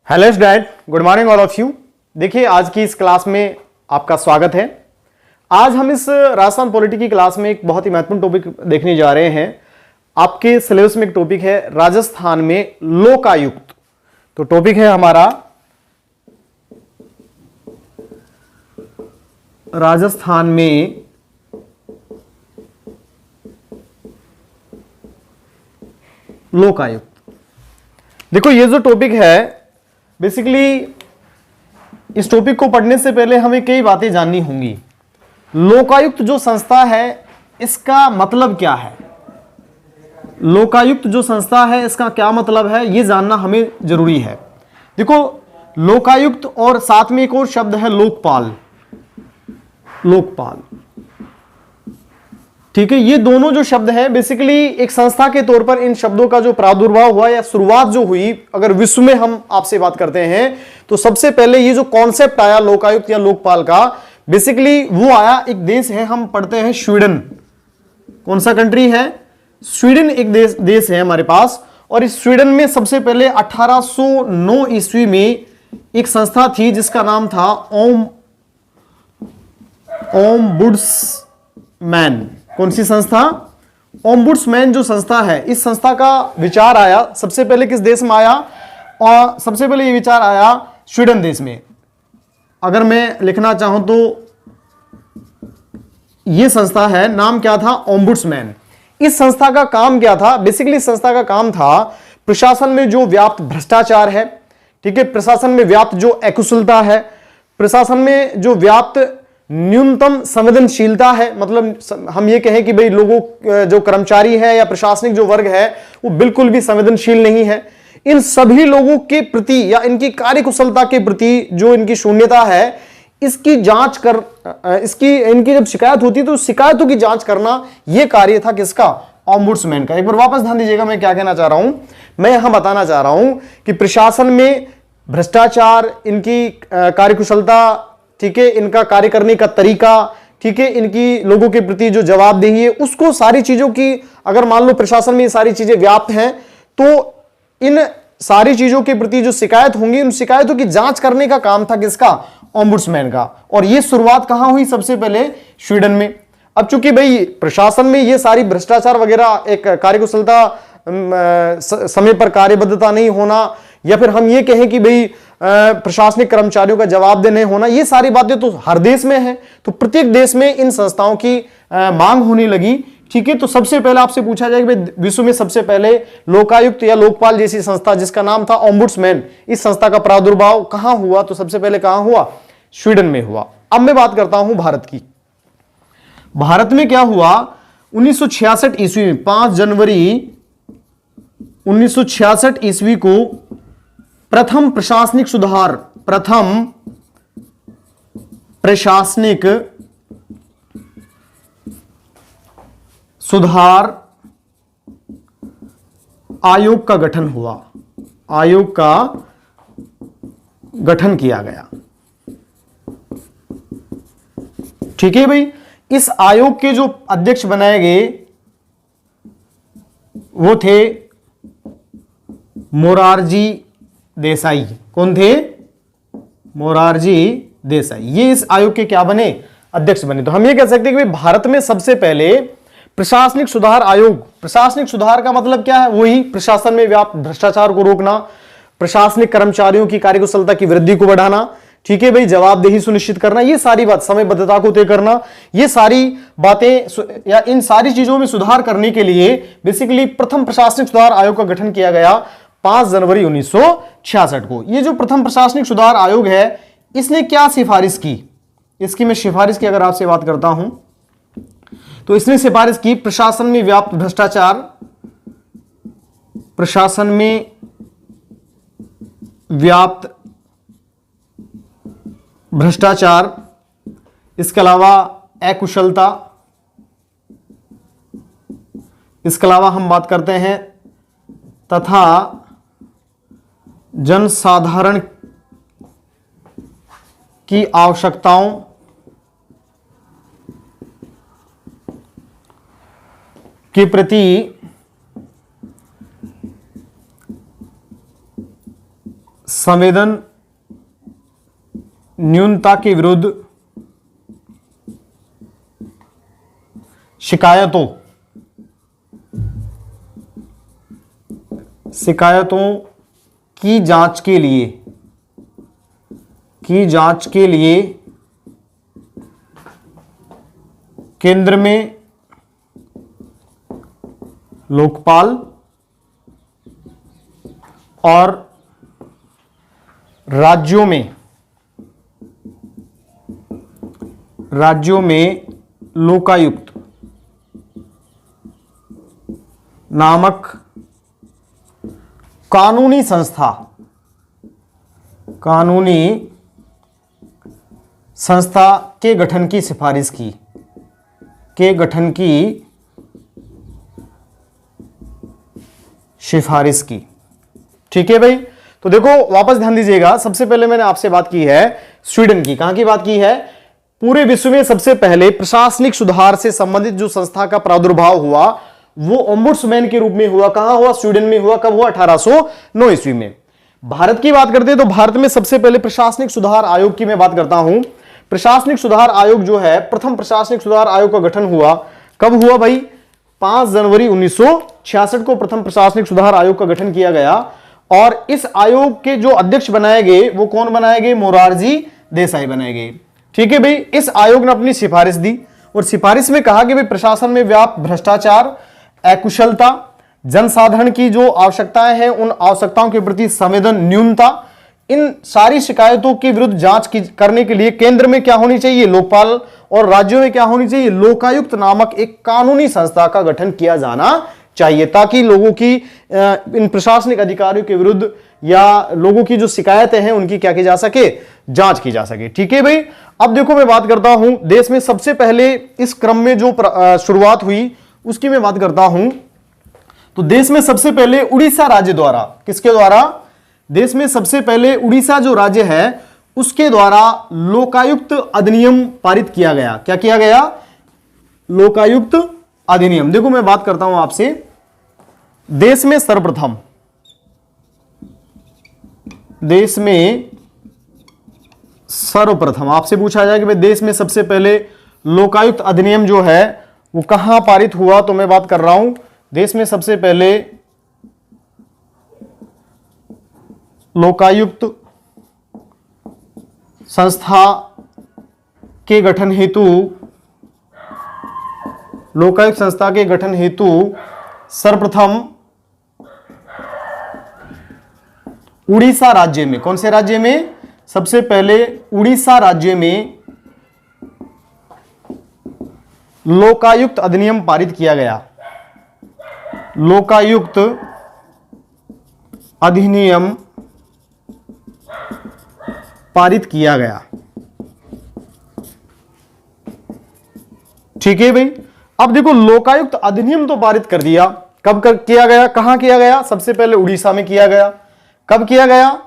Hello student, good morning all of you. देखिए, आज की इस क्लास में आपका स्वागत है। आज हम इस राजस्थान पॉलिटी की क्लास में एक बहुत ही महत्वपूर्ण टॉपिक देखने जा रहे हैं। आपके सिलेबस में एक टॉपिक है राजस्थान में लोकायुक्त। तो टॉपिक है हमारा राजस्थान में लोकायुक्त। देखो, ये जो टॉपिक है, बेसिकली इस टॉपिक को पढ़ने से पहले हमें कई बातें जाननी होंगी। लोकायुक्त जो संस्था है, इसका मतलब क्या है? लोकायुक्त जो संस्था है, इसका क्या मतलब है, यह जानना हमें जरूरी है। देखो, लोकायुक्त और साथ में एक और शब्द है लोकपाल। लोकपाल, ठीक है। ये दोनों जो शब्द हैं, बेसिकली एक संस्था के तौर पर इन शब्दों का जो प्रादुर्भाव हुआ या शुरुआत जो हुई, अगर विश्व में हम आपसे बात करते हैं तो सबसे पहले ये जो कॉन्सेप्ट आया लोकायुक्त या लोकपाल का, बेसिकली वो आया, एक देश है, हम पढ़ते हैं स्वीडन। कौन सा कंट्री है? स्वीडन एक देश है हमारे पास। और इस स्वीडन में सबसे पहले 1809 ईस्वी में एक संस्था थी जिसका नाम था ओम्बुड्समैन। कौन सी संस्था? ओम्बुड्समैन जो संस्था है, इस संस्था का विचार आया सबसे पहले किस देश में आया? और सबसे पहले ये विचार आया स्वीडन देश में। अगर मैं लिखना चाहूं तो ये संस्था है, नाम क्या था? ओम्बुड्समैन। इस संस्था का काम क्या था? बेसिकली संस्था का काम था प्रशासन में जो व्याप्त भ्रष्टाचार है, ठीक है, प्रशासन में व्याप्त जो अकुशलता है, प्रशासन में जो व्याप्त न्यूनतम संवेदनशीलता है, मतलब हम ये कहें कि भाई लोगों जो कर्मचारी है या प्रशासनिक जो वर्ग है वो बिल्कुल भी संवेदनशील नहीं है, इन सभी लोगों के प्रति या इनकी कार्यकुशलता के प्रति जो इनकी शून्यता है, इसकी जांच कर इनकी जब शिकायत होती है तो शिकायतों की जांच करना यह कार्य था किसका? ओम्बुड्समैन का। एक बार वापस ध्यान दीजिएगा, मैं क्या कहना चाह रहा हूं। मैं यहां बताना चाह रहा हूं कि प्रशासन में भ्रष्टाचार, इनकी कार्यकुशलता, ठीक है, इनका कार्य करने का तरीका, ठीक है, इनकी लोगों के प्रति जो जवाबदेही है, उसको सारी चीजों की, अगर मान लो प्रशासन में ये सारी चीजें व्याप्त हैं, तो इन सारी चीजों के प्रति जो शिकायत होंगी, उन शिकायतों की जांच करने का काम था किसका? ओम्बुड्समैन का। और ये शुरुआत कहां हुई? सबसे पहले स्वीडन में। अब चूंकि भाई प्रशासन में ये सारी भ्रष्टाचार वगैरह, एक कार्यकुशलता, समय पर कार्यबद्धता नहीं होना, या फिर हम ये कहें कि भाई प्रशासनिक कर्मचारियों का जवाबदेह नहीं होना, ये सारी बातें तो हर देश में है। तो प्रत्येक देश में इन संस्थाओं की मांग होने लगी, ठीक है। तो सबसे पहले आपसे पूछा जाए कि भाई विश्व में सबसे पहले लोकायुक्त या लोकपाल जैसी संस्था जिसका नाम था ओम्बुड्समैन, इस संस्था का प्रादुर्भाव कहां हुआ? तो सबसे पहले कहां हुआ? स्वीडन में हुआ। अब मैं बात करता हूं भारत की। भारत में क्या हुआ? 1966 ईस्वी में, 5 जनवरी 1966 ईस्वी को प्रथम प्रशासनिक सुधार आयोग का गठन हुआ। आयोग का गठन किया गया, ठीक है भाई। इस आयोग के जो अध्यक्ष बनाए गए वो थे मोरारजी देसाई। कौन थे? मोरारजी देसाई। ये इस आयोग के क्या बने? अध्यक्ष बने। तो हम ये कह सकते हैं कि भारत में सबसे पहले प्रशासनिक सुधार आयोग। प्रशासनिक सुधार का मतलब क्या है? वही प्रशासन में व्याप्त भ्रष्टाचार को रोकना, प्रशासनिक कर्मचारियों की कार्यकुशलता की वृद्धि को बढ़ाना, ठीक है भाई, जवाबदेही सुनिश्चित करना, ये सारी बात, समयबद्धता को तय करना, ये सारी बातें, या इन सारी चीजों में सुधार करने के लिए बेसिकली प्रथम प्रशासनिक सुधार आयोग का गठन किया गया 5 जनवरी 1966 को। ये जो प्रथम प्रशासनिक सुधार आयोग है, इसने क्या सिफारिश की? इसकी मैं सिफारिश की अगर आपसे बात करता हूं तो इसने सिफारिश की प्रशासन में व्याप्त भ्रष्टाचार, प्रशासन में व्याप्त भ्रष्टाचार, इसके अलावा अकुशलता, इसके अलावा हम बात करते हैं तथा जनसाधारण की आवश्यकताओं के प्रति संवेदन न्यूनता के विरुद्ध शिकायतों की जांच के लिए केंद्र में लोकपाल और राज्यों में लोकायुक्त नामक कानूनी संस्था के गठन की सिफारिश की ठीक है भाई। तो देखो वापस ध्यान दीजिएगा, सबसे पहले मैंने आपसे बात की है स्वीडन की। कहां की बात की है? पूरे विश्व में सबसे पहले प्रशासनिक सुधार से संबंधित जो संस्था का प्रादुर्भाव हुआ वो ओम्बुड्समैन के रूप में हुआ। कहां हुआ? स्वीडन में हुआ। कब हुआ? 1809 ईस्वी में। भारत की बात करते हैं तो भारत में सबसे पहले प्रशासनिक सुधार आयोग की मैं बात करता हूं। प्रशासनिक सुधार आयोग जो है, प्रथम प्रशासनिक सुधार आयोग का गठन हुआ कब हुआ भाई? 5 जनवरी 1966 को प्रथम प्रशासनिक सुधार आयोग का गठन किया गया। और इस आयोग के जो अध्यक्ष बनाए गए वो कौन बनाए गए? मोरारजी देसाई बनाए गए। ठीक है भाई। इस आयोग ने अपनी सिफारिश दी और सिफारिश में कहा कि भाई प्रशासन में व्याप्त भ्रष्टाचार, अकुशलता, जनसाधारण की जो आवश्यकताएं हैं उन आवश्यकताओं के प्रति संवेदन न्यूनता, इन सारी शिकायतों के विरुद्ध जांच करने के लिए केंद्र में क्या होनी चाहिए? लोकपाल, और राज्यों में क्या होनी चाहिए? लोकायुक्त नामक एक कानूनी संस्था का गठन किया जाना चाहिए, ताकि लोगों की इन प्रशासनिक अधिकारियों के विरुद्ध या लोगों की जो शिकायतें हैं उनकी क्या की जा सके? जांच की जा सके। ठीक है भाई। अब देखो मैं बात करता हूं देश में सबसे पहले इस क्रम में जो शुरुआत हुई उसकी मैं बात करता हूं। तो देश में सबसे पहले उड़ीसा राज्य द्वारा, किसके द्वारा? देश में सबसे पहले उड़ीसा जो राज्य है उसके द्वारा लोकायुक्त अधिनियम पारित किया गया। क्या किया गया? लोकायुक्त अधिनियम। देखो मैं बात करता हूं आपसे, देश में सर्वप्रथम आपसे पूछा जाए कि भाई देश में सबसे पहले लोकायुक्त अधिनियम जो है वो कहां पारित हुआ, तो मैं बात कर रहा हूं देश में सबसे पहले लोकायुक्त संस्था के गठन हेतु सर्वप्रथम उड़ीसा राज्य में, कौन से राज्य में? सबसे पहले उड़ीसा राज्य में लोकायुक्त अधिनियम पारित किया गया। लोकायुक्त अधिनियम पारित किया गया। ठीक है भाई। अब देखो लोकायुक्त अधिनियम तो पारित कर दिया, कब किया गया? कहां किया गया? सबसे पहले उड़ीसा में किया गया। कब किया गया?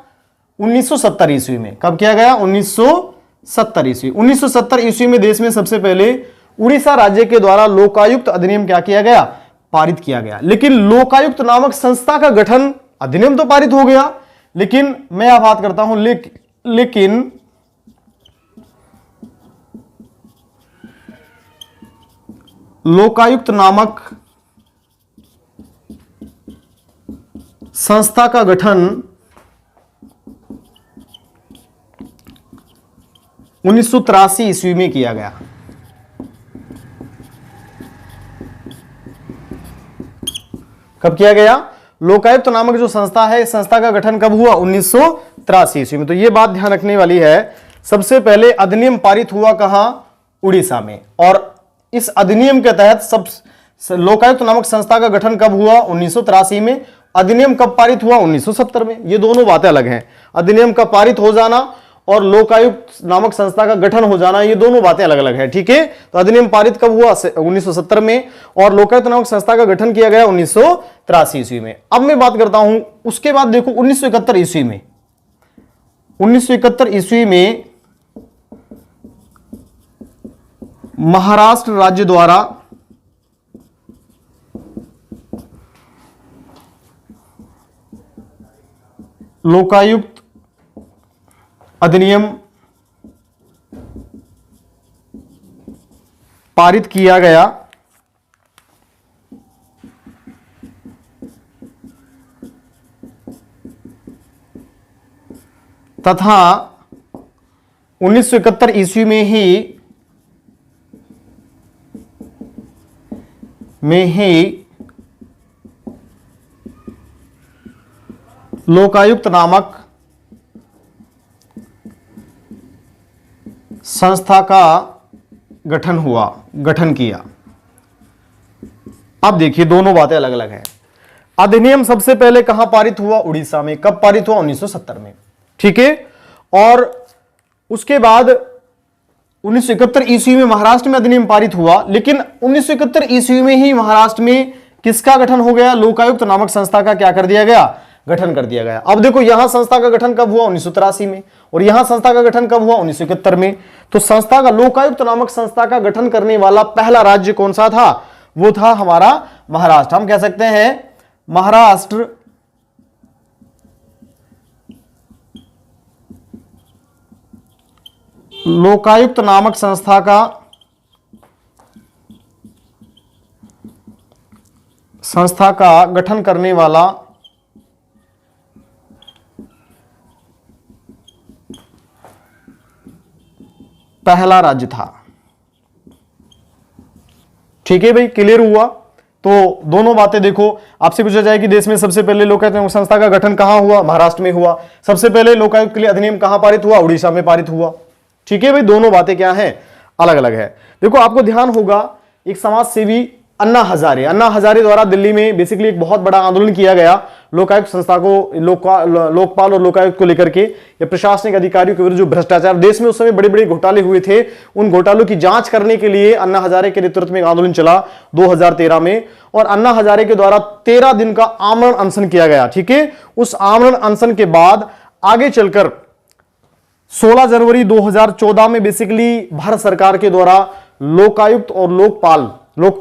1970 ईस्वी में। कब किया गया? 1970 ईस्वी। 1970 ईस्वी में देश में सबसे पहले उड़ीसा राज्य के द्वारा लोकायुक्त अधिनियम क्या किया गया? पारित किया गया। लेकिन लोकायुक्त नामक संस्था का गठन, अधिनियम तो पारित हो गया, लेकिन मैं यह बात करता हूं लेकिन लोकायुक्त नामक संस्था का गठन 1983 ईस्वी में किया गया। कब किया गया? लोकायुक्त नामक जो संस्था है, इस संस्था का गठन कब हुआ? 1983 ईस्वी में। तो यह बात ध्यान रखने वाली है, सबसे पहले अधिनियम पारित हुआ कहां? उड़ीसा में। और इस अधिनियम के तहत सब लोकायुक्त नामक संस्था का गठन कब हुआ? 1983 में। अधिनियम कब पारित हुआ? 1970 में। ये दोनों बातें अलग हैं। अधिनियम का पारित हो जाना और लोकायुक्त नामक संस्था का गठन हो जाना, ये दोनों बातें अलग अलग है। ठीक है। तो अधिनियम पारित कब हुआ? 1970 में। और लोकायुक्त नामक संस्था का गठन किया गया 1983 ईस्वी में। अब मैं बात करता हूं उसके बाद देखो 1971 ईस्वी में, 1971 ईस्वी में महाराष्ट्र राज्य द्वारा लोकायुक्त अधिनियम पारित किया गया तथा 1971 ईस्वी में ही लोकायुक्त नामक संस्था का गठन किया। अब देखिए दोनों बातें अलग अलग हैं। अधिनियम सबसे पहले कहां पारित हुआ? उड़ीसा में। कब पारित हुआ? 1970 में। ठीक है। और उसके बाद 1971 ईस्वी में महाराष्ट्र में अधिनियम पारित हुआ, लेकिन 1971 ईस्वी में ही महाराष्ट्र में किसका गठन हो गया? लोकायुक्त नामक संस्था का क्या कर दिया गया? गठन कर दिया गया। अब देखो यहां संस्था का गठन कब हुआ? 1983 में। और यहां संस्था का गठन कब हुआ? 1971 में। तो संस्था का, लोकायुक्त नामक संस्था का गठन करने वाला पहला राज्य कौन सा था? वो था हमारा महाराष्ट्र। हम कह सकते हैं महाराष्ट्र लोकायुक्त नामक संस्था का गठन करने वाला पहला राज्य था। ठीक है भाई, क्लियर हुआ? तो दोनों बातें देखो, आपसे पूछा जाए कि देश में सबसे पहले लोकायुक्त संस्था का गठन कहां हुआ? महाराष्ट्र में हुआ। सबसे पहले लोकायुक्त के लिए अधिनियम कहां पारित हुआ? उड़ीसा में पारित हुआ। ठीक है भाई, दोनों बातें क्या हैं? अलग अलग है। देखो आपको ध्यान होगा, एक समाज सेवी अन्ना हजारे द्वारा दिल्ली में बेसिकली एक बहुत बड़ा आंदोलन किया गया लोकायुक्त संस्था को, लोकपाल और लोकायुक्त को लेकर के। या प्रशासनिक अधिकारियों के विरुद्ध जो भ्रष्टाचार देश में उस समय बड़े बड़े घोटाले हुए थे, उन घोटालों की जांच करने के लिए अन्ना हजारे के नेतृत्व में एक आंदोलन चला 2013 में। और अन्ना हजारे के द्वारा 13 दिन का आमरण अनशन किया गया। ठीक है। उस आमरण अनशन के बाद आगे चलकर 16 जनवरी 2014 में बेसिकली भारत सरकार के द्वारा लोकायुक्त और लोकपाल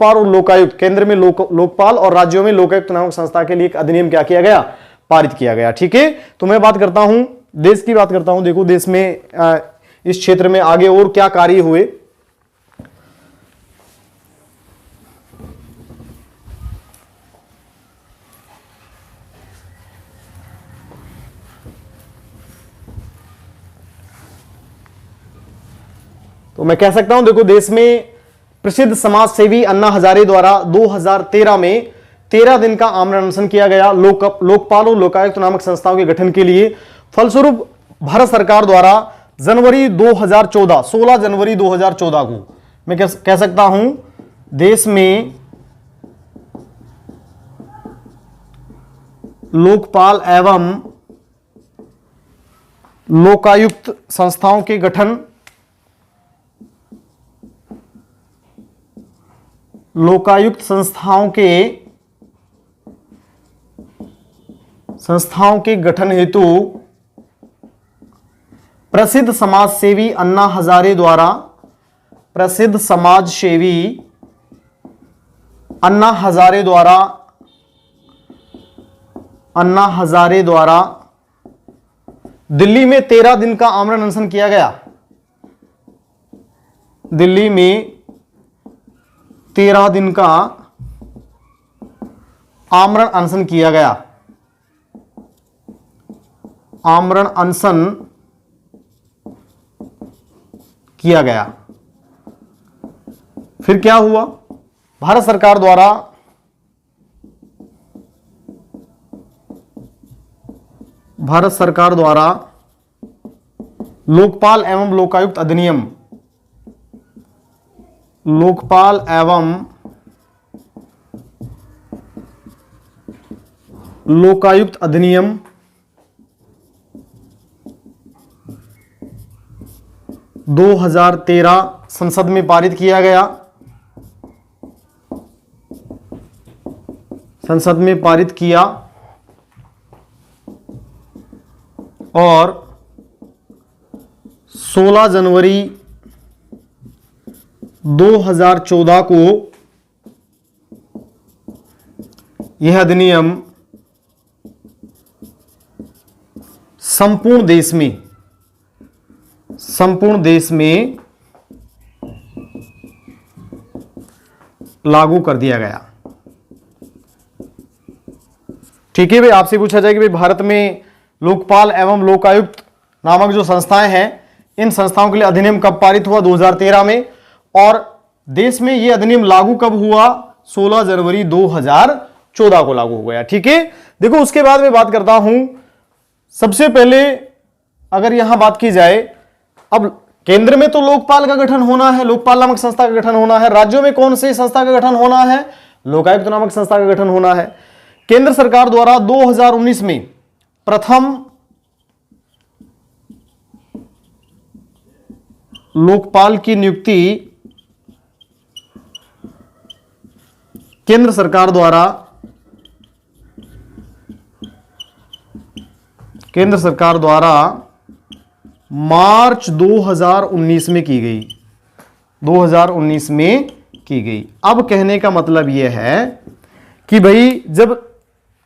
और लोकायुक्त, केंद्र में लोकपाल और राज्यों में लोकायुक्त नामक संस्था के लिए एक अधिनियम क्या किया गया? पारित किया गया। ठीक है। तो मैं बात करता हूं, देश की बात करता हूं। देखो देश में इस क्षेत्र में आगे और क्या कार्य हुए। तो मैं कह सकता हूं, देखो देश में प्रसिद्ध समाज सेवी अन्ना हजारे द्वारा 2013 में 13 दिन का आमरण अनशन किया गया लोकपाल और लोकायुक्त नामक संस्थाओं के गठन के लिए। फलस्वरूप भारत सरकार द्वारा 16 जनवरी 2014 को मैं कह सकता हूं देश में लोकपाल एवं लोकायुक्त संस्थाओं के गठन, लोकायुक्त संस्थाओं के गठन हेतु प्रसिद्ध समाज सेवी अन्ना हजारे द्वारा दिल्ली में 13 दिन का आमरण अनशन किया गया। दिल्ली में 13 दिन का आमरण अनशन किया गया। आमरण अनशन किया गया। फिर क्या हुआ? भारत सरकार द्वारा लोकपाल एवं लोकायुक्त अधिनियम, लोकपाल एवं लोकायुक्त अधिनियम 2013 संसद में पारित किया गया। संसद में पारित किया और 16 जनवरी 2014 को यह अधिनियम संपूर्ण देश में संपूर्ण देश में लागू कर दिया गया। ठीक है भाई, आपसे पूछा जाए कि भाई भारत में लोकपाल एवं लोकायुक्त नामक जो संस्थाएं हैं, इन संस्थाओं के लिए अधिनियम कब पारित हुआ? 2013 में। और देश में यह अधिनियम लागू कब हुआ? 16 जनवरी 2014 को लागू हो गया। ठीक है, देखो उसके बाद मैं बात करता हूं, सबसे पहले अगर यहां बात की जाए, अब केंद्र में तो लोकपाल का गठन होना है, लोकपाल नामक संस्था का गठन होना है। राज्यों में कौन सी संस्था का गठन होना है? लोकायुक्त नामक संस्था का गठन होना है। केंद्र सरकार द्वारा 2019 में प्रथम लोकपाल की नियुक्ति केंद्र सरकार द्वारा मार्च 2019 में की गई। 2019 में की गई। अब कहने का मतलब यह है कि भाई जब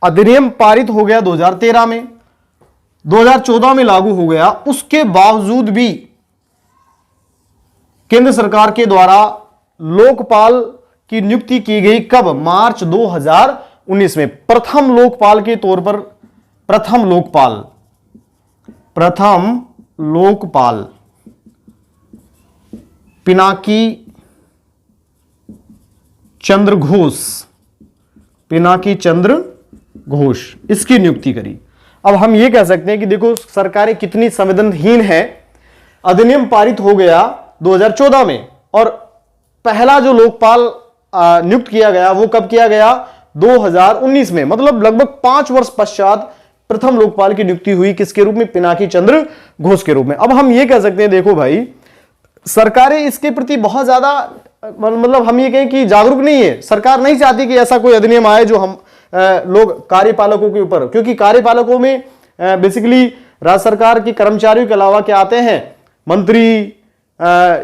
अधिनियम पारित हो गया 2013 में, 2014 में लागू हो गया, उसके बावजूद भी केंद्र सरकार के द्वारा लोकपाल की नियुक्ति की गई। कब? मार्च 2019 में। प्रथम लोकपाल के तौर पर प्रथम लोकपाल पिनाकी चंद्र घोष इसकी नियुक्ति करी। अब हम यह कह सकते हैं कि देखो सरकारें कितनी संवेदनहीन है। अधिनियम पारित हो गया 2014 में और पहला जो लोकपाल नियुक्त किया गया वो कब किया गया? 2019 में। मतलब लगभग 5 वर्ष पश्चात प्रथम लोकपाल की नियुक्ति हुई। किसके रूप में? पिनाकी चंद्र घोष के रूप में। अब हम ये कह सकते हैं, देखो भाई सरकारें इसके प्रति बहुत ज्यादा, मतलब हम ये कहें कि जागरूक नहीं है। सरकार नहीं चाहती कि ऐसा कोई अधिनियम आए जो हम लोग कार्यपालकों के ऊपर, क्योंकि कार्यपालकों में बेसिकली राज्य सरकार के कर्मचारियों के अलावा क्या आते हैं? मंत्री,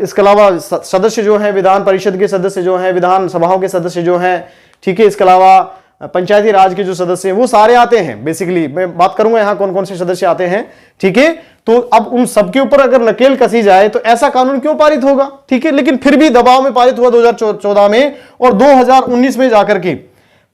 इसके अलावा सदस्य जो हैं, विधान परिषद के सदस्य जो हैं, विधान सभाओं के सदस्य जो हैं, ठीक है, इसके अलावा पंचायती राज के जो सदस्य हैं वो सारे आते हैं। बेसिकली मैं बात करूंगा यहां कौन कौन से सदस्य आते हैं। ठीक है, तो अब उन सबके ऊपर अगर नकेल कसी जाए तो ऐसा कानून क्यों पारित होगा? ठीक है, लेकिन फिर भी दबाव में पारित हुआ 2014 में और 2019 में जाकर के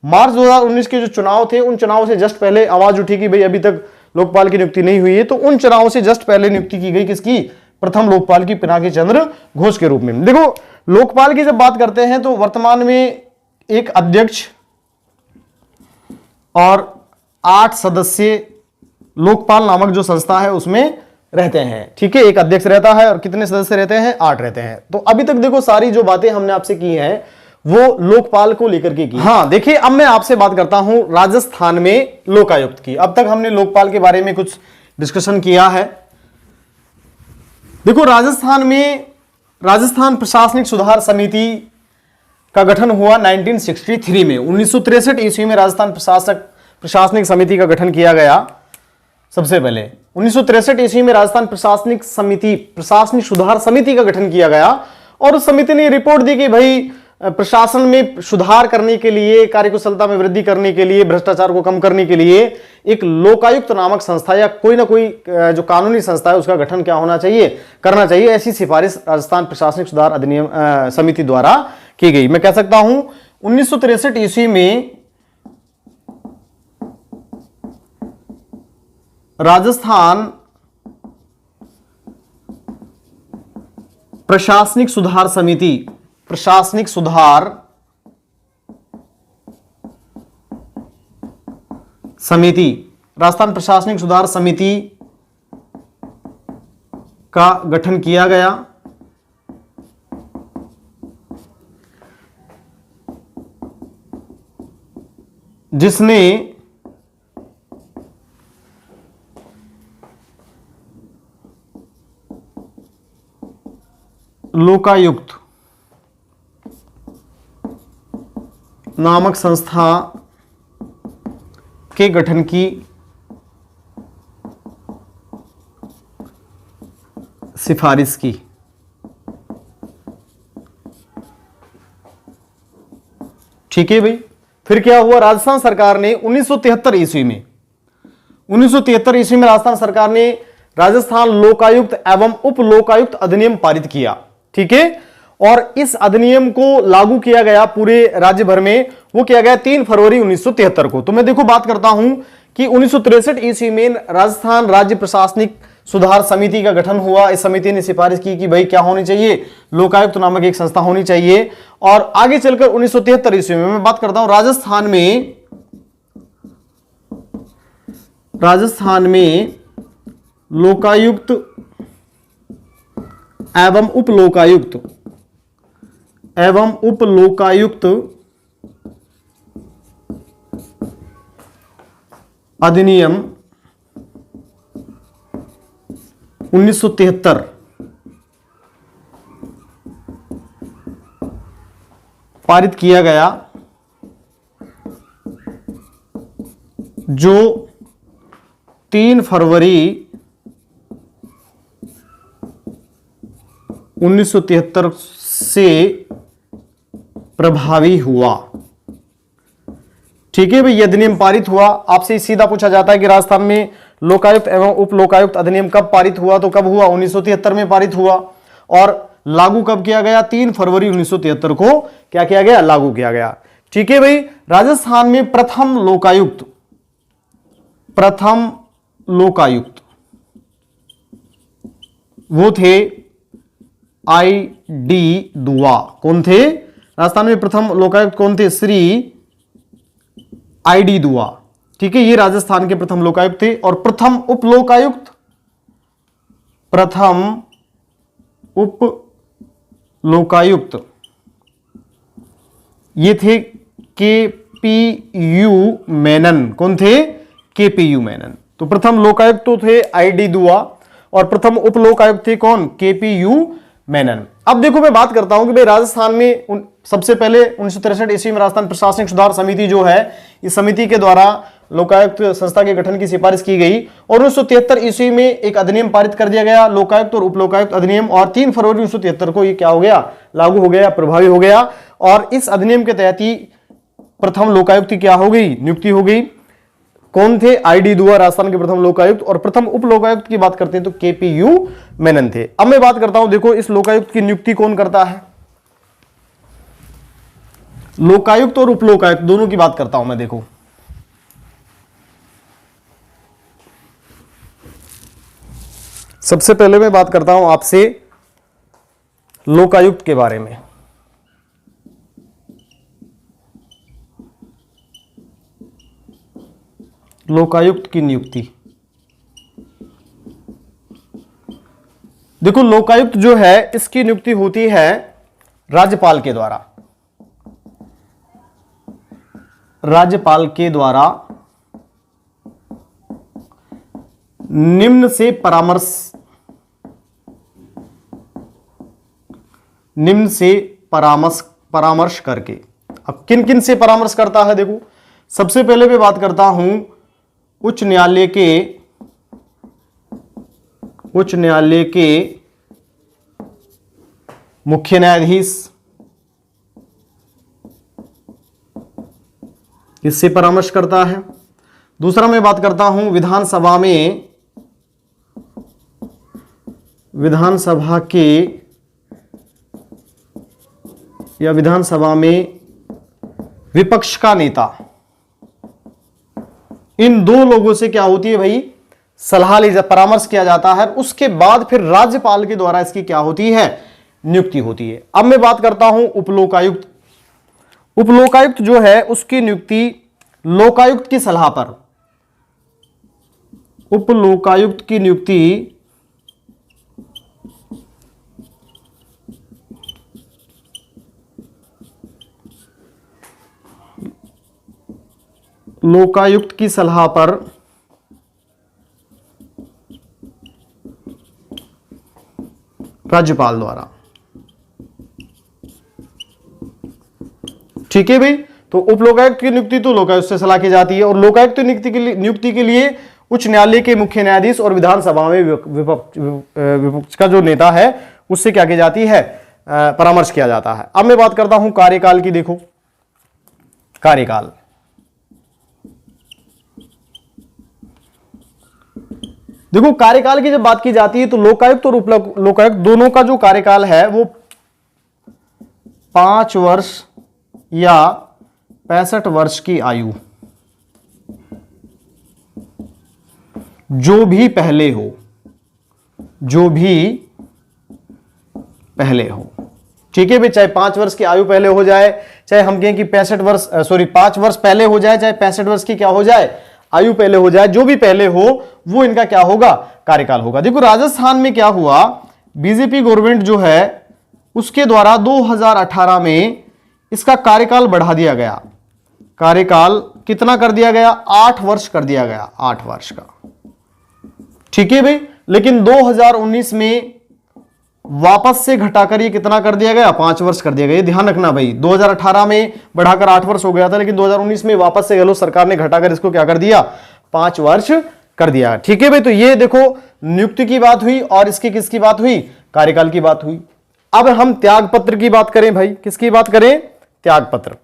मार्च 2019 के जो चुनाव थे, उन चुनाव से जस्ट पहले आवाज उठी कि भाई अभी तक लोकपाल की नियुक्ति नहीं हुई है, तो उन चुनावों से जस्ट पहले नियुक्ति की गई। किसकी? प्रथम लोकपाल की, पिनाकी चंद्र घोष के रूप में। देखो लोकपाल की जब बात करते हैं तो वर्तमान में एक अध्यक्ष और 8 सदस्य लोकपाल नामक जो संस्था है उसमें रहते हैं। ठीक है, एक अध्यक्ष रहता है और कितने सदस्य रहते हैं? 8 रहते हैं। तो अभी तक देखो सारी जो बातें हमने आपसे की हैं वो लोकपाल को लेकर के की। हाँ देखिए, अब मैं आपसे बात करता हूं राजस्थान में लोकायुक्त की। अब तक हमने लोकपाल के बारे में कुछ डिस्कशन किया है। देखो राजस्थान में राजस्थान प्रशासनिक सुधार समिति का गठन हुआ 1963 में। 1963 ईस्वी में राजस्थान प्रशासनिक समिति का गठन किया गया। सबसे पहले 1963 ईस्वी में राजस्थान प्रशासनिक सुधार समिति का गठन किया गया और उस समिति ने रिपोर्ट दी कि भाई प्रशासन में सुधार करने के लिए, कार्यकुशलता में वृद्धि करने के लिए, भ्रष्टाचार को कम करने के लिए एक लोकायुक्त नामक संस्था या कोई ना कोई जो कानूनी संस्था है उसका गठन क्या होना चाहिए? करना चाहिए। ऐसी सिफारिश राजस्थान प्रशासनिक सुधार अधिनियम समिति द्वारा की गई। मैं कह सकता हूं 1963 ईस्वी में राजस्थान प्रशासनिक सुधार समिति का गठन किया गया। जिसने लोकायुक्त नामक संस्था के गठन की सिफारिश की। ठीक है भाई, फिर क्या हुआ? राजस्थान सरकार ने 1973 ईस्वी में राजस्थान सरकार ने राजस्थान लोकायुक्त एवं उप लोकायुक्त अधिनियम पारित किया। ठीक है, और इस अधिनियम को लागू किया गया पूरे राज्य भर में, वो किया गया 3 फरवरी 1973 को। तो मैं देखो बात करता हूं कि 1963 ईस्वी में राजस्थान राज्य प्रशासनिक सुधार समिति का गठन हुआ। इस समिति ने सिफारिश की कि भाई क्या होनी चाहिए, लोकायुक्त नामक एक संस्था होनी चाहिए। और आगे चलकर 1973 ईस्वी में मैं बात करता हूं राजस्थान में लोकायुक्त एवं उप लोकायुक्त अधिनियम 1973 पारित किया गया, जो 3 फरवरी 1973 से प्रभावी हुआ। ठीक है भाई, यह अधिनियम पारित हुआ। आपसे सीधा पूछा जाता है कि राजस्थान में लोकायुक्त एवं उप लोकायुक्त अधिनियम कब पारित हुआ, तो कब हुआ, 1973 में पारित हुआ। और लागू कब किया गया, 3 फरवरी 1973 को क्या किया गया, लागू किया गया। ठीक है भाई, राजस्थान में प्रथम लोकायुक्त वो थे ID दुआ। कौन थे, राजस्थान में प्रथम लोकायुक्त कौन थे, श्री ID दुआ। ठीक है, ये राजस्थान के प्रथम लोकायुक्त थे। और प्रथम उप लोकायुक्त ये थे KPU मेनन। कौन थे, KPU मेनन। तो प्रथम लोकायुक्त तो थे ID दुआ और प्रथम उप लोकायुक्त थे कौन, KPU मेनन। अब देखो मैं बात करता हूं कि भाई राजस्थान में सबसे पहले 1963 ईस्वी में राजस्थान प्रशासनिक सुधार समिति जो है, इस समिति के द्वारा लोकायुक्त संस्था के गठन की सिफारिश की गई। और 1973 ईस्वी में एक अधिनियम पारित कर दिया गया, लोकायुक्त और उप लोकायुक्त अधिनियम। और 3 फरवरी 1973 को ये क्या हो गया, लागू हो गया, प्रभावी हो गया। और इस अधिनियम के तहत ही प्रथम लोकायुक्त की क्या हो गई, नियुक्ति हो गई। कौन थे, ID दुआ राजस्थान के प्रथम लोकायुक्त। और प्रथम उप लोकायुक्त की बात करते हैं तो KPU मेनन थे। अब मैं बात करता हूं, देखो इस लोकायुक्त की नियुक्ति कौन करता है, लोकायुक्त और उप लोकायुक्त दोनों की बात करता हूं मैं। देखो सबसे पहले मैं बात करता हूं आपसे लोकायुक्त के बारे में। लोकायुक्त की नियुक्ति, देखो लोकायुक्त जो है इसकी नियुक्ति होती है राज्यपाल के द्वारा। राज्यपाल के द्वारा निम्न से परामर्श करके। अब किन किन से परामर्श करता है, देखो सबसे पहले मैं बात करता हूं उच्च न्यायालय के मुख्य न्यायाधीश, इससे परामर्श करता है। दूसरा मैं बात करता हूं विधानसभा में विपक्ष का नेता। इन दो लोगों से क्या होती है भाई, सलाह ली, परामर्श किया जाता है। उसके बाद फिर राज्यपाल के द्वारा इसकी क्या होती है, नियुक्ति होती है। अब मैं बात करता हूं उपलोकायुक्त। उपलोकायुक्त जो है उसकी नियुक्ति लोकायुक्त की सलाह पर। उपलोकायुक्त की नियुक्ति लोकायुक्त की सलाह पर राज्यपाल द्वारा। ठीक है भाई, तो उप लोकायुक्त की नियुक्ति तो लोकायुक्त से सलाह की जाती है। और लोकायुक्त नियुक्ति के लिए उच्च न्यायालय के मुख्य न्यायाधीश और विधानसभा में विपक्ष का जो नेता है उससे क्या की जाती है, परामर्श किया जाता है। अब मैं बात करता हूं कार्यकाल की। देखो देखो कार्यकाल की जब बात की जाती है तो लोकायुक्त और उप लोकायुक्त दोनों का जो कार्यकाल है वो 5 वर्ष या 65 वर्ष की आयु, जो भी पहले हो, जो भी पहले हो। ठीक है भाई, चाहे 5 वर्ष की आयु पहले हो जाए, चाहे हम कहें कि 65 वर्ष 5 वर्ष पहले हो जाए, चाहे 65 वर्ष की क्या हो जाए, आयु पहले हो जाए, जो भी पहले हो वो इनका क्या होगा, कार्यकाल होगा। देखो राजस्थान में क्या हुआ, बीजेपी गवर्नमेंट जो है उसके द्वारा 2018 में इसका कार्यकाल बढ़ा दिया गया। कार्यकाल कितना कर दिया गया, 8 वर्ष कर दिया गया, 8 वर्ष का। ठीक है भाई, लेकिन 2019 में वापस से घटाकर ये कितना कर दिया गया, 5 वर्ष कर दिया गया। ये ध्यान रखना भाई, 2018 में बढ़ाकर 8 वर्ष हो गया था, लेकिन 2019 में वापस से गहलोत सरकार ने घटाकर इसको क्या कर दिया, 5 वर्ष कर दिया। ठीक है भाई, तो ये देखो नियुक्ति की बात हुई और इसकी किसकी बात हुई, कार्यकाल की बात हुई। अब हम त्यागपत्र की बात करें भाई, किसकी बात करें, त्यागपत्र।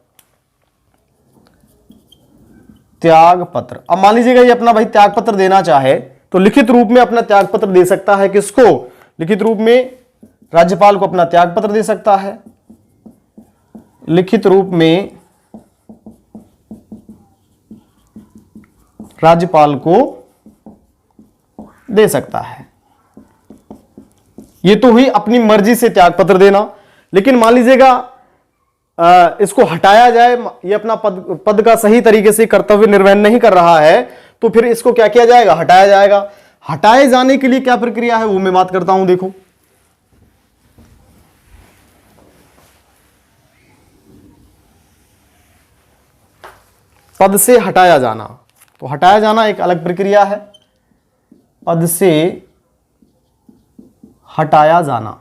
त्यागपत्र, अब मान लीजिएगा ये अपना भाई त्यागपत्र देना चाहे तो लिखित रूप में अपना त्यागपत्र दे सकता है। किसको, लिखित रूप में राज्यपाल को अपना त्यागपत्र दे सकता है, लिखित रूप में राज्यपाल को दे सकता है। ये तो हुई अपनी मर्जी से त्यागपत्र देना। लेकिन मान लीजिएगा इसको हटाया जाए, ये अपना पद का सही तरीके से कर्तव्य निर्वहन नहीं कर रहा है, तो फिर इसको क्या किया जाएगा, हटाया जाएगा। हटाए जाने के लिए क्या प्रक्रिया है वो मैं बात करता हूं। देखो पद से हटाया जाना, तो हटाया जाना एक अलग प्रक्रिया है। पद से हटाया जाना,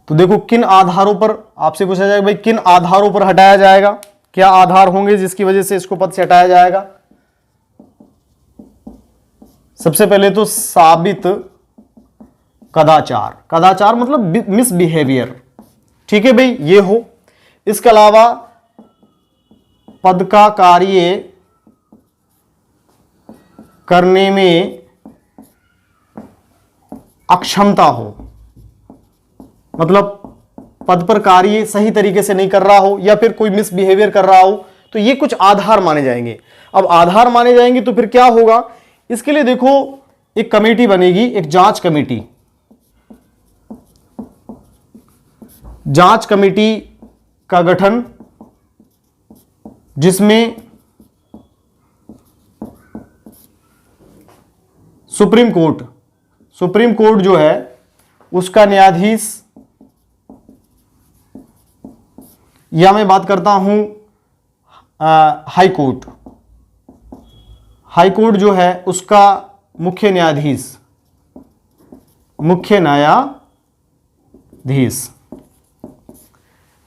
तो देखो किन आधारों पर, आपसे पूछा जाएगा भाई किन आधारों पर हटाया जाएगा, क्या आधार होंगे जिसकी वजह से इसको पद से हटाया जाएगा। सबसे पहले तो साबित कदाचार, कदाचार मतलब मिसबिहेवियर। ठीक है भाई, ये हो। इसके अलावा पद का कार्य करने में अक्षमता हो, मतलब पद पर कार्य सही तरीके से नहीं कर रहा हो या फिर कोई मिसबिहेवियर कर रहा हो, तो ये कुछ आधार माने जाएंगे। अब आधार माने जाएंगे तो फिर क्या होगा, इसके लिए देखो एक कमेटी बनेगी, एक जांच कमेटी। जांच कमेटी का गठन, जिसमें सुप्रीम कोर्ट जो है उसका न्यायाधीश, या मैं बात करता हूं हाई कोर्ट जो है उसका मुख्य न्यायाधीश,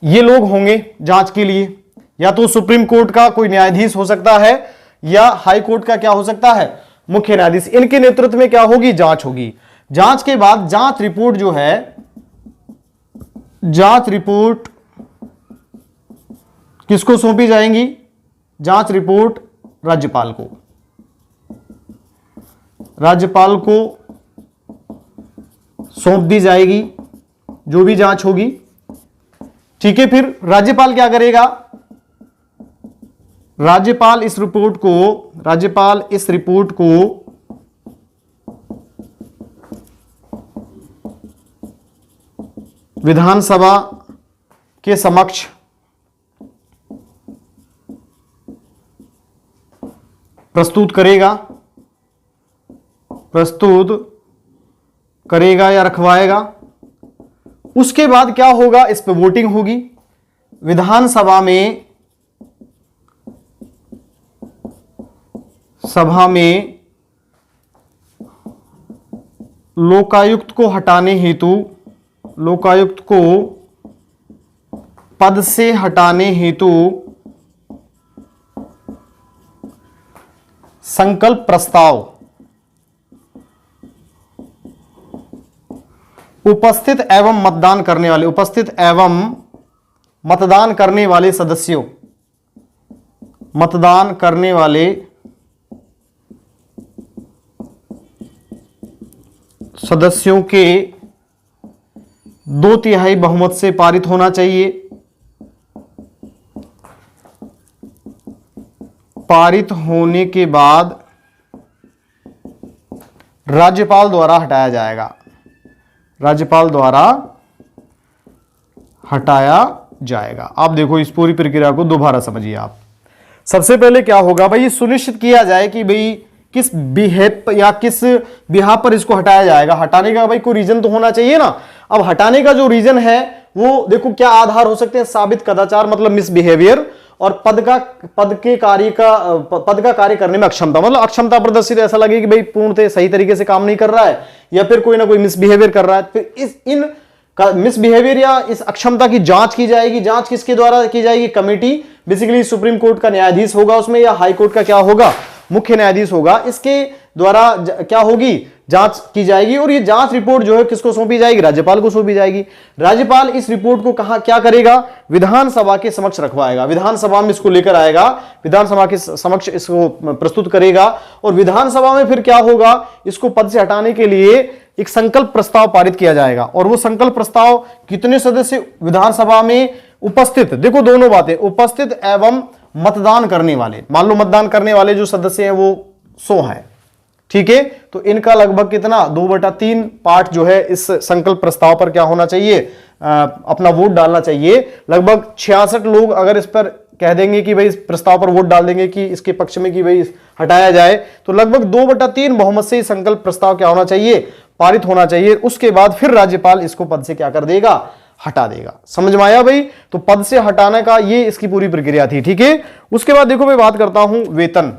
ये लोग होंगे जांच के लिए। या तो सुप्रीम कोर्ट का कोई न्यायाधीश हो सकता है या हाई कोर्ट का क्या हो सकता है, मुख्य न्यायाधीश। इनके नेतृत्व में क्या होगी, जांच होगी। जांच के बाद जांच रिपोर्ट जो है, जांच रिपोर्ट किसको सौंपी जाएंगी, जांच रिपोर्ट राज्यपाल को सौंप दी जाएगी, जो भी जांच होगी। ठीक है, फिर राज्यपाल क्या करेगा, राज्यपाल इस रिपोर्ट को विधानसभा के समक्ष प्रस्तुत करेगा या रखवाएगा। उसके बाद क्या होगा, इस पे वोटिंग होगी। विधानसभा में लोकायुक्त को पद से हटाने हेतु संकल्प प्रस्ताव उपस्थित एवं मतदान करने वाले सदस्यों, सदस्यों के 2/3 बहुमत से पारित होना चाहिए। पारित होने के बाद राज्यपाल द्वारा हटाया जाएगा। राज्यपाल द्वारा हटाया जाएगा। आप देखो इस पूरी प्रक्रिया को दोबारा समझिए आप। सबसे पहले क्या होगा भाई, ये सुनिश्चित किया जाए कि भाई किस बिहेव या किस बिहाव पर इसको हटाया जाएगा। हटाने का भाई कोई रीजन तो होना चाहिए ना। अब हटाने का जो रीजन है वो देखो क्या आधार हो सकते हैं, साबित कदाचार मतलब मिसबिहेवियर, और पद का कार्य करने में अक्षमता मतलब अक्षमता प्रदर्शित, ऐसा लगे कि भाई पूर्णतः सही तरीके से काम नहीं कर रहा है या फिर कोई ना कोई मिसबिहेवियर कर रहा है। फिर इन मिसबिहेवियर या इस अक्षमता की जांच की जाएगी। जांच किसके द्वारा की जाएगी, कमेटी, बेसिकली सुप्रीम कोर्ट का न्यायाधीश होगा उसमें, या हाई कोर्ट का क्या होगा, मुख्य न्यायाधीश होगा। इसके द्वारा क्या होगी, जांच की जाएगी, और ये जांच रिपोर्ट जो है किसको सौंपी जाएगी, राज्यपाल को सौंपी जाएगी। राज्यपाल इस रिपोर्ट को कहां क्या करेगा, विधानसभा के समक्ष रखवाएगा, विधानसभा में इसको लेकर आएगा, विधानसभा के समक्ष इसको प्रस्तुत करेगा, और विधानसभा में फिर क्या होगा, इसको पद से हटाने के लिए एक संकल्प प्रस्ताव पारित किया जाएगा। और वो संकल्प प्रस्ताव कितने सदस्य विधानसभा में उपस्थित, देखो दोनों बातें, उपस्थित एवं मतदान करने वाले, मान लो मतदान करने वाले जो सदस्य हैं वो 100 हैं, ठीक है, तो इनका लगभग कितना 2/3 पार्ट जो है इस संकल्प प्रस्ताव पर क्या होना चाहिए, अपना वोट डालना चाहिए। लगभग 66 लोग अगर इस पर कह देंगे कि भाई इस प्रस्ताव पर वोट डाल देंगे कि इसके पक्ष में कि भाई हटाया जाए, तो लगभग 2/3 बहुमत से संकल्प प्रस्ताव क्या होना चाहिए, पारित होना चाहिए। उसके बाद फिर राज्यपाल इसको पद से क्या कर देगा, हटा देगा। समझ में आया भाई, तो पद से हटाने का ये इसकी पूरी प्रक्रिया थी, ठीक है। उसके बाद देखो मैं बात करता हूं वेतन।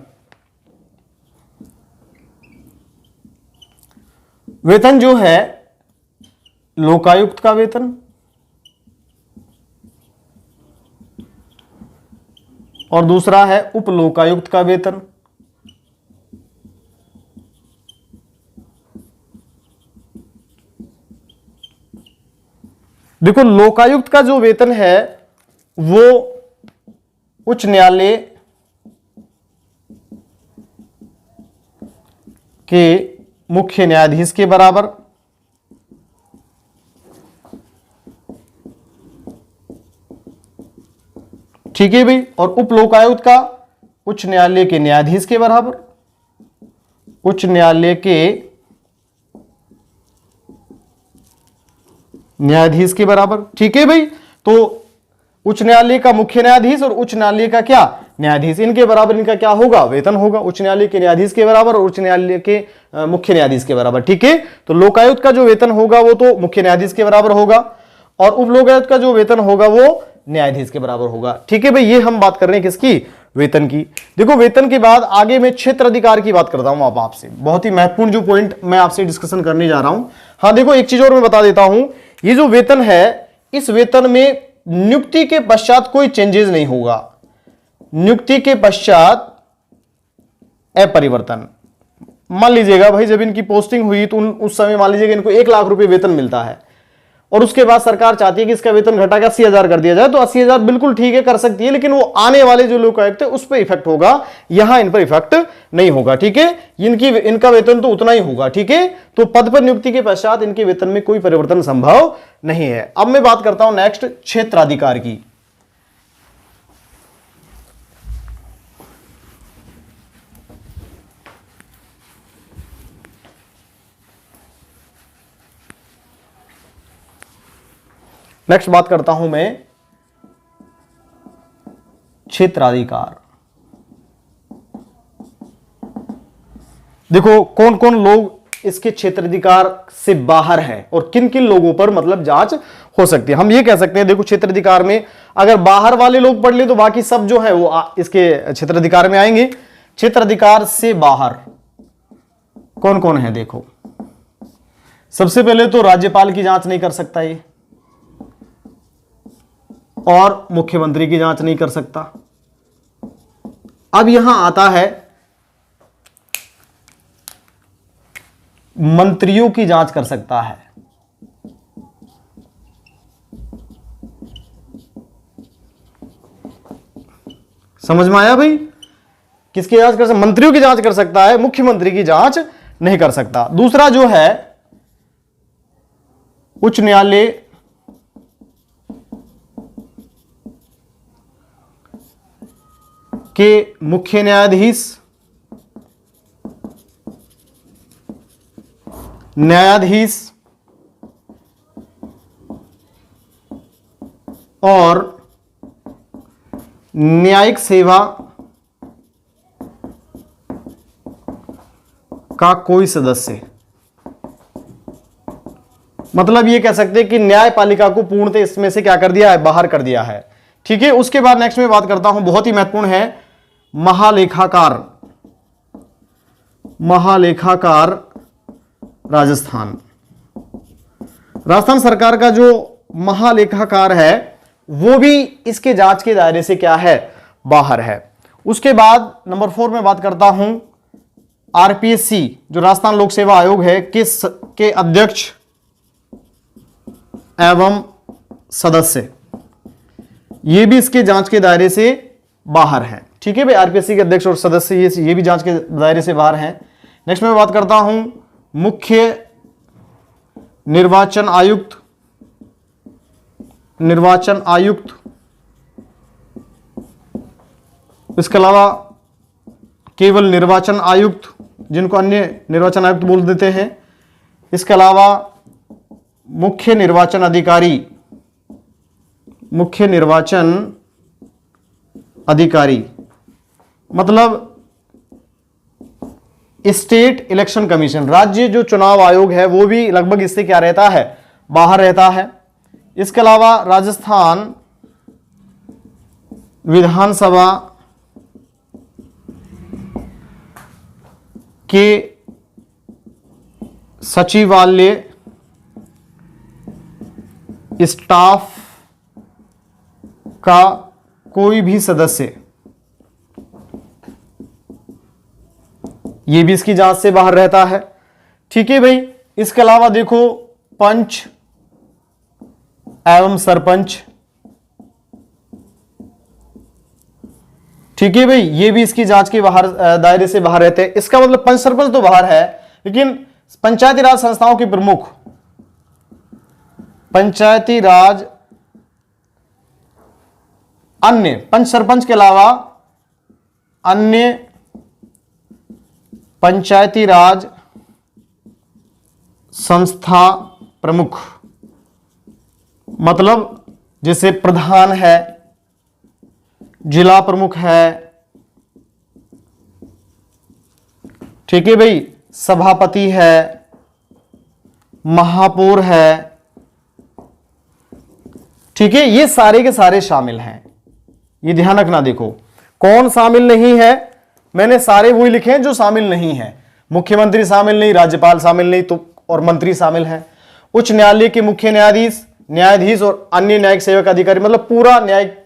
वेतन जो है लोकायुक्त का वेतन और दूसरा है उप लोकायुक्त का वेतन। देखो लोकायुक्त का जो वेतन है वो उच्च न्यायालय के मुख्य न्यायाधीश के बराबर, ठीक है भाई, और उप लोकायुक्त का उच्च न्यायालय के न्यायाधीश के बराबर, उच्च न्यायालय के न्यायाधीश के बराबर, ठीक है भाई। तो उच्च न्यायालय का मुख्य न्यायाधीश और उच्च न्यायालय का क्या न्यायाधीश, इनके बराबर इनका क्या होगा, वेतन होगा, उच्च न्यायालय के न्यायाधीश के बराबर और उच्च न्यायालय के मुख्य न्यायाधीश के बराबर, ठीक है। तो लोकायुक्त का जो वेतन होगा वो तो मुख्य न्यायाधीश के बराबर होगा, और उप लोकायुक्त का जो वेतन होगा वो न्यायाधीश के बराबर होगा, ठीक है भाई। ये हम बात कर रहे हैं किसकी, वेतन की। देखो वेतन के बाद आगे मैं क्षेत्र अधिकार की बात करता हूं आपसे, बहुत ही महत्वपूर्ण जो पॉइंट मैं आपसे डिस्कशन करने जा रहा हूं। हाँ देखो एक चीज और मैं बता देता हूं, ये जो वेतन है इस वेतन में नियुक्ति के पश्चात कोई चेंजेस नहीं होगा, नियुक्ति के पश्चात अपरिवर्तन। मान लीजिएगा भाई जब इनकी पोस्टिंग हुई तो उस समय मान लीजिएगा इनको 1 लाख रुपए वेतन मिलता है, और उसके बाद सरकार चाहती है कि इसका वेतन घटा के 80,000 कर दिया जाए, तो 80,000 बिल्कुल ठीक है, कर सकती है, लेकिन वो आने वाले जो लोकायुक्त है उस पर इफेक्ट होगा, यहां इन पर इफेक्ट नहीं होगा, ठीक है। इनका वेतन तो उतना ही होगा, ठीक है। तो पद पर नियुक्ति के पश्चात इनके वेतन में कोई परिवर्तन संभव नहीं है। अब मैं बात करता हूं नेक्स्ट क्षेत्राधिकार की। नेक्स्ट बात करता हूं मैं क्षेत्राधिकार। देखो कौन कौन लोग इसके क्षेत्राधिकार से बाहर हैं और किन किन लोगों पर मतलब जांच हो सकती है। हम ये कह सकते हैं देखो क्षेत्राधिकार में अगर बाहर वाले लोग पढ़ ले तो बाकी सब जो है वो इसके क्षेत्राधिकार में आएंगे। क्षेत्राधिकार से बाहर कौन कौन है, देखो सबसे पहले तो राज्यपाल की जांच नहीं कर सकता ये, और मुख्यमंत्री की जांच नहीं कर सकता। अब यहां आता है मंत्रियों की जांच कर सकता है, समझ में आया भाई, किसकी जांच कर सकता, मंत्रियों की जांच कर सकता है, मुख्यमंत्री की जांच नहीं कर सकता। दूसरा जो है उच्च न्यायालय के मुख्य न्यायाधीश और न्यायिक सेवा का कोई सदस्य। मतलब ये कह सकते हैं कि न्यायपालिका को पूर्णतः इसमें से क्या कर दिया है, बाहर कर दिया है। ठीक है, उसके बाद नेक्स्ट में बात करता हूं, बहुत ही महत्वपूर्ण है, महालेखाकार। राजस्थान सरकार का जो महालेखाकार है वो भी इसके जांच के दायरे से क्या है, बाहर है। उसके बाद नंबर 4 में बात करता हूं आरपीएससी जो राजस्थान लोक सेवा आयोग है के अध्यक्ष एवं सदस्य, ये भी इसके जांच के दायरे से बाहर है। ठीक है भाई, आरपीएससी के अध्यक्ष और सदस्य ये भी जांच के दायरे से बाहर हैं। नेक्स्ट में बात करता हूं मुख्य निर्वाचन आयुक्त, इसके अलावा केवल निर्वाचन आयुक्त जिनको अन्य निर्वाचन आयुक्त बोल देते हैं, इसके अलावा मुख्य निर्वाचन अधिकारी मतलब स्टेट इलेक्शन कमीशन, राज्य जो चुनाव आयोग है वो भी लगभग इससे क्या रहता है, बाहर रहता है। इसके अलावा राजस्थान विधानसभा के सचिवालय स्टाफ का कोई भी सदस्य, ये भी इसकी जांच से बाहर रहता है। ठीक है भाई, इसके अलावा देखो पंच एवं सरपंच, ठीक है भाई, ये भी इसकी जांच के बाहर दायरे से बाहर रहते हैं। इसका मतलब पंच सरपंच तो बाहर है, लेकिन पंचायती राज संस्थाओं के प्रमुख, पंचायती राज अन्य पंच सरपंच के अलावा अन्य पंचायती राज संस्था प्रमुख, मतलब जैसे प्रधान है, जिला प्रमुख है, ठीक है भाई, सभापति है, महापौर है, ठीक है, ये सारे के सारे शामिल हैं। ये ध्यान रखना, देखो कौन शामिल नहीं है, मैंने सारे वही लिखे हैं जो शामिल नहीं है। मुख्यमंत्री शामिल नहीं, राज्यपाल शामिल नहीं, तो और मंत्री शामिल हैं। उच्च न्यायालय के मुख्य न्यायाधीश और अन्य न्यायिक सेवक अधिकारी, मतलब पूरा न्यायिक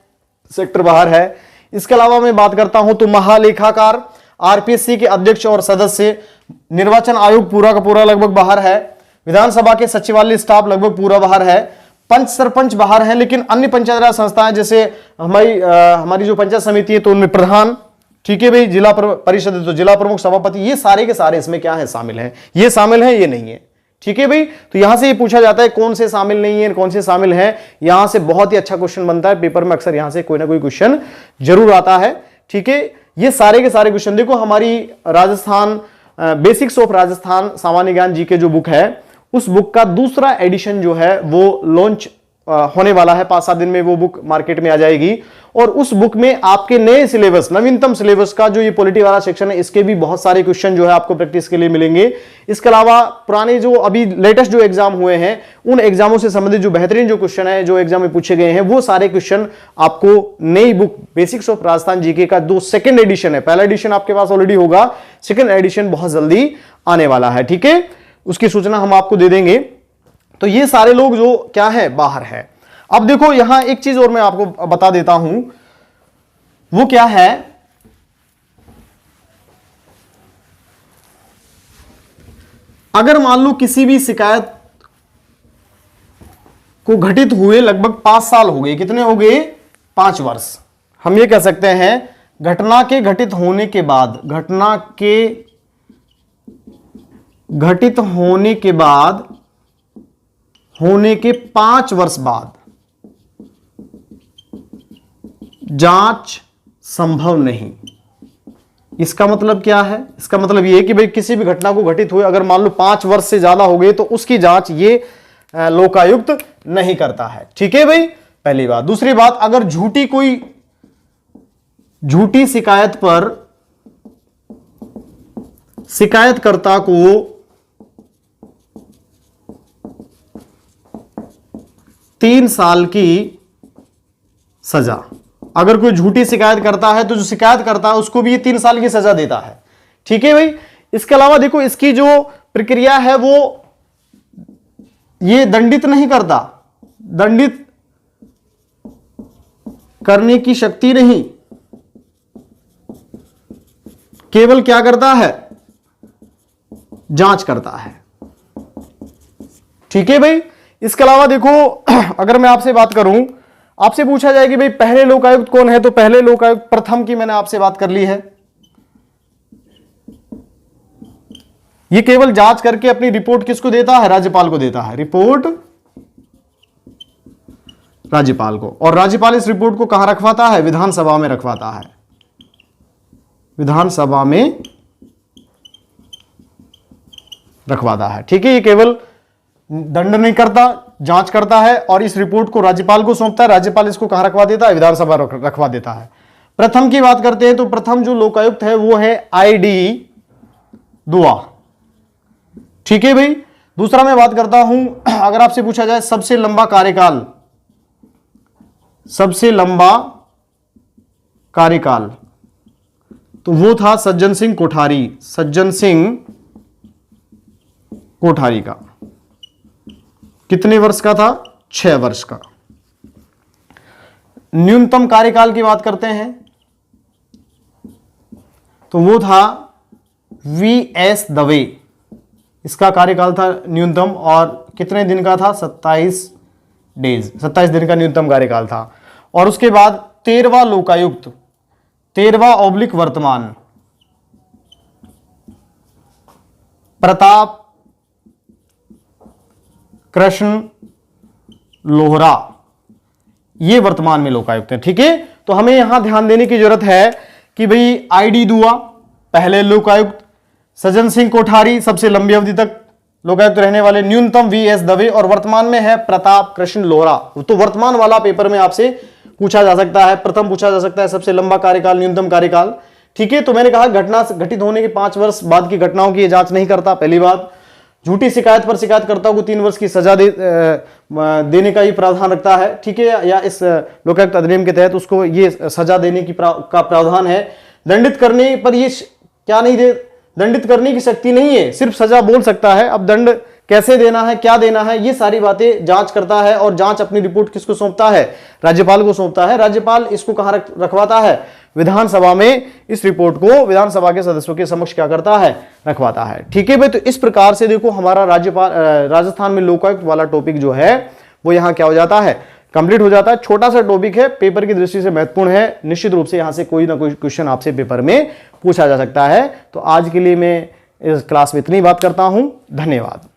सेक्टर बाहर है। इसके अलावा मैं बात करता हूं तो महालेखाकार, आरपीएससी के अध्यक्ष और सदस्य, निर्वाचन आयोग पूरा का पूरा लगभग बाहर है, विधानसभा के सचिवालय स्टाफ लगभग पूरा बाहर है, पंच सरपंच बाहर है, लेकिन अन्य पंचायत राज संस्थाएं जैसे हमारी जो पंचायत समिति है तो उनमें प्रधान, ठीक है भाई, जिला परिषद है तो जिला प्रमुख, सभापति, ये सारे के सारे इसमें क्या है, शामिल हैं। ये शामिल है, ये नहीं है। ठीक है भाई, तो यहां से ये पूछा जाता है कौन से शामिल नहीं है, कौन से शामिल है। यहां से बहुत ही अच्छा क्वेश्चन बनता है पेपर में, अक्सर यहां से कोई ना कोई क्वेश्चन जरूर आता है। ठीक है, ये सारे के सारे क्वेश्चन देखो, हमारी राजस्थान बेसिक्स ऑफ राजस्थान सामान्य ज्ञान जीके जो बुक है, उस बुक का दूसरा एडिशन जो है वो लॉन्च होने वाला है। 5-7 दिन में वो बुक मार्केट में आ जाएगी, और उस बुक में आपके नए सिलेबस, नवीनतम सिलेबस का जो ये पॉलिटी वाला सेक्शन है, इसके भी बहुत सारे क्वेश्चन जो है आपको प्रैक्टिस के लिए मिलेंगे। इसके अलावा पुराने जो अभी लेटेस्ट जो एग्जाम हुए हैं, उन एग्जामों से संबंधित जो बेहतरीन जो क्वेश्चन है, जो एग्जाम में पूछे गए हैं, वो सारे क्वेश्चन आपको नई book basics of Rajasthan GK का जो सेकंड एडिशन है, पहला एडिशन आपके पास ऑलरेडी होगा, सेकंड एडिशन बहुत जल्दी आने वाला है। ठीक है, उसकी सूचना हम आपको दे देंगे। तो ये सारे लोग जो क्या है, बाहर है। अब देखो यहां एक चीज और मैं आपको बता देता हूं, वो क्या है, अगर मान लो किसी भी शिकायत को घटित हुए लगभग 5 साल हो गए, कितने हो गए, 5 वर्ष, हम ये कह सकते हैं घटना के घटित होने के बाद, घटना के घटित होने के बाद होने के 5 वर्ष बाद जांच संभव नहीं। इसका मतलब क्या है? इसका मतलब यह है कि भाई किसी भी घटना को घटित हुए अगर मान लो 5 वर्ष से ज्यादा हो गए तो उसकी जांच ये लोकायुक्त नहीं करता है। ठीक है भाई, पहली बात। दूसरी बात, अगर झूठी शिकायत पर शिकायतकर्ता को 3 साल की सजा, अगर कोई झूठी शिकायत करता है तो जो शिकायत करता है उसको भी ये 3 साल की सजा देता है। ठीक है भाई। इसके अलावा देखो इसकी जो प्रक्रिया है वो ये दंडित नहीं करता, दंडित करने की शक्ति नहीं, केवल क्या करता है? जांच करता है। ठीक है भाई। इसके अलावा देखो अगर मैं आपसे बात करूं, आपसे पूछा जाए कि भाई पहले लोकायुक्त कौन है, तो पहले लोकायुक्त प्रथम की मैंने आपसे बात कर ली है। ये केवल जांच करके अपनी रिपोर्ट किसको देता है? राज्यपाल को देता है। रिपोर्ट राज्यपाल को, और राज्यपाल इस रिपोर्ट को कहां रखवाता है? विधानसभा में रखवाता है। विधानसभा में रखवाता है। ठीक है। ये केवल दंड नहीं करता, जांच करता है और इस रिपोर्ट को राज्यपाल को सौंपता है। राज्यपाल इसको कहां रखवा देता है? विधानसभा रखवा देता है। प्रथम की बात करते हैं तो प्रथम जो लोकायुक्त है वो है ID दुआ। ठीक है भाई। दूसरा मैं बात करता हूं, अगर आपसे पूछा जाए सबसे लंबा कार्यकाल, सबसे लंबा कार्यकाल, तो वो था सज्जन सिंह कोठारी, सज्जन सिंह कोठारी का। कितने वर्ष का था? 6 वर्ष का। न्यूनतम कार्यकाल की बात करते हैं तो वो था VS दवे, इसका कार्यकाल था न्यूनतम, और कितने दिन का था? 27 डेज, 27 दिन का न्यूनतम कार्यकाल था। और उसके बाद 13वां लोकायुक्त, 13वां / वर्तमान, प्रताप कृष्ण लोहरा, ये वर्तमान में लोकायुक्त है। ठीक है। तो हमें यहां ध्यान देने की जरूरत है कि भाई ID दुआ पहले लोकायुक्त, सज्जन सिंह कोठारी सबसे लंबी अवधि तक लोकायुक्त रहने वाले, न्यूनतम VS दवे, और वर्तमान में है प्रताप कृष्ण लोहरा। तो वर्तमान वाला पेपर में आपसे पूछा जा सकता है, प्रथम पूछा जा सकता है, सबसे लंबा कार्यकाल, न्यूनतम कार्यकाल। ठीक है। तो मैंने कहा घटना घटित होने के 5 वर्ष बाद की घटनाओं की जांच नहीं करता, पहली बात। झूठी शिकायत पर शिकायतकर्ता को 3 वर्ष की सजा देने का ये प्रावधान रखता है। ठीक है। या इस लोकायुक्त अधिनियम के तहत उसको ये सजा देने की का प्रावधान है। दंडित करने पर ये क्या नहीं दे, दंडित करने की शक्ति नहीं है, सिर्फ सजा बोल सकता है। अब दंड कैसे देना है, क्या देना है, ये सारी बातें जांच करता है, और जांच अपनी रिपोर्ट किसको सौंपता है? राज्यपाल को सौंपता है। राज्यपाल इसको कहां रखवाता है? विधानसभा में। इस रिपोर्ट को विधानसभा के सदस्यों के समक्ष क्या करता है? रखवाता है। ठीक है भाई। तो इस प्रकार से देखो हमारा राजस्थान में लोकायुक्त वाला टॉपिक जो है वो यहां क्या हो जाता है? कंप्लीट हो जाता है। छोटा सा टॉपिक है, पेपर की दृष्टि से महत्वपूर्ण है। निश्चित रूप से यहां से कोई ना कोई क्वेश्चन आपसे पेपर में पूछा जा सकता है। तो आज के लिए मैं इस क्लास में इतनी बात करता हूं। धन्यवाद।